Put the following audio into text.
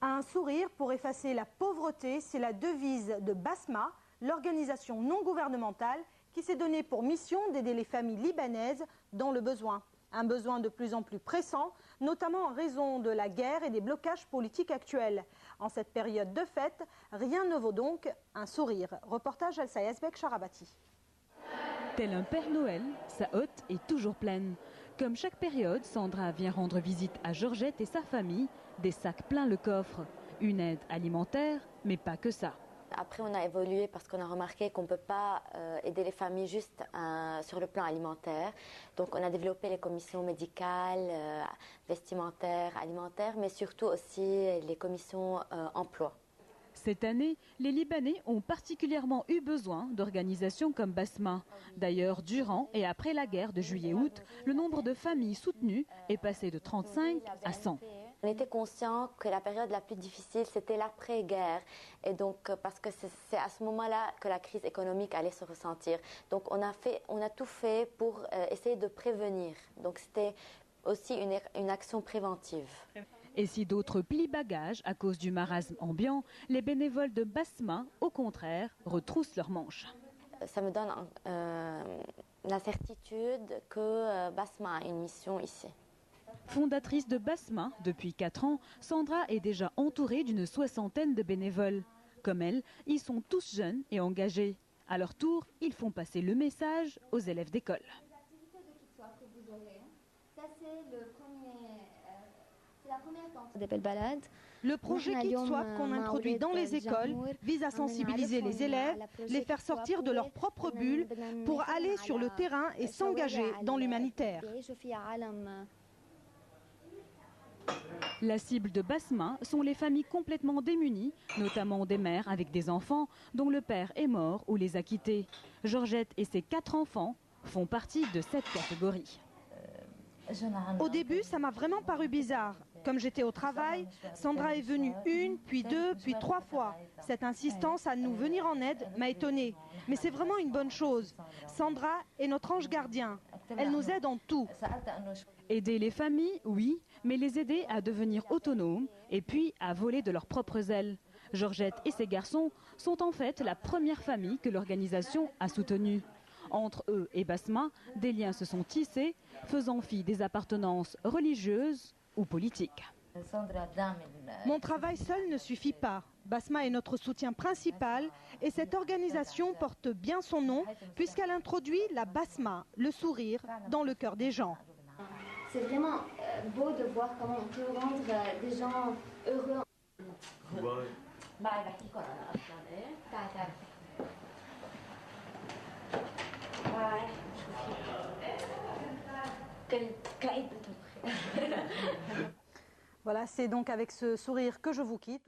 Un sourire pour effacer la pauvreté, c'est la devise de Basma, l'organisation non gouvernementale qui s'est donnée pour mission d'aider les familles libanaises dans le besoin. Un besoin de plus en plus pressant, notamment en raison de la guerre et des blocages politiques actuels. En cette période de fête, rien ne vaut donc un sourire. Reportage Elsa Yazbek Charabati. Tel un Père Noël, sa hotte est toujours pleine. Comme chaque période, Sandra vient rendre visite à Georgette et sa famille, des sacs pleins le coffre. Une aide alimentaire, mais pas que ça. Après, on a évolué parce qu'on a remarqué qu'on ne peut pas aider les familles juste sur le plan alimentaire. Donc, on a développé les commissions médicales, vestimentaires, alimentaires, mais surtout aussi les commissions emploi. Cette année, les Libanais ont particulièrement eu besoin d'organisations comme Basma. D'ailleurs, durant et après la guerre de juillet-août, le nombre de familles soutenues est passé de 35 à 100. On était conscient que la période la plus difficile, c'était l'après-guerre. Et donc, parce que c'est à ce moment-là que la crise économique allait se ressentir. Donc, on a tout fait pour essayer de prévenir. Donc, c'était aussi une action préventive. Et si d'autres plient bagages à cause du marasme ambiant, les bénévoles de Basma, au contraire, retroussent leurs manches. Ça me donne la certitude que Basma a une mission ici. Fondatrice de Basma depuis 4 ans, Sandra est déjà entourée d'une 60aine de bénévoles. Comme elle, ils sont tous jeunes et engagés. À leur tour, ils font passer le message aux élèves d'école. Des belles balades. Le projet Kids Swap qu'on introduit dans les écoles vise à sensibiliser les élèves, les faire sortir de leur propre bulle pour aller sur le terrain et s'engager dans l'humanitaire. La cible de Basma sont les familles complètement démunies, notamment des mères avec des enfants dont le père est mort ou les a quittés. Georgette et ses 4 enfants font partie de cette catégorie. Au début, ça m'a vraiment paru bizarre. Comme j'étais au travail, Sandra est venue 1, puis 2, puis 3 fois. Cette insistance à nous venir en aide m'a étonnée. Mais c'est vraiment une bonne chose. Sandra est notre ange gardien. Elle nous aide en tout. Aider les familles, oui, mais les aider à devenir autonomes et puis à voler de leurs propres ailes. Georgette et ses garçons sont en fait la première famille que l'organisation a soutenue. Entre eux et Basma, des liens se sont tissés, faisant fi des appartenances religieuses ou politiques. Mon travail seul ne suffit pas. Basma est notre soutien principal et cette organisation porte bien son nom puisqu'elle introduit la Basma, le sourire, dans le cœur des gens. C'est vraiment beau de voir comment on peut rendre des gens heureux. Voilà, c'est donc avec ce sourire que je vous quitte.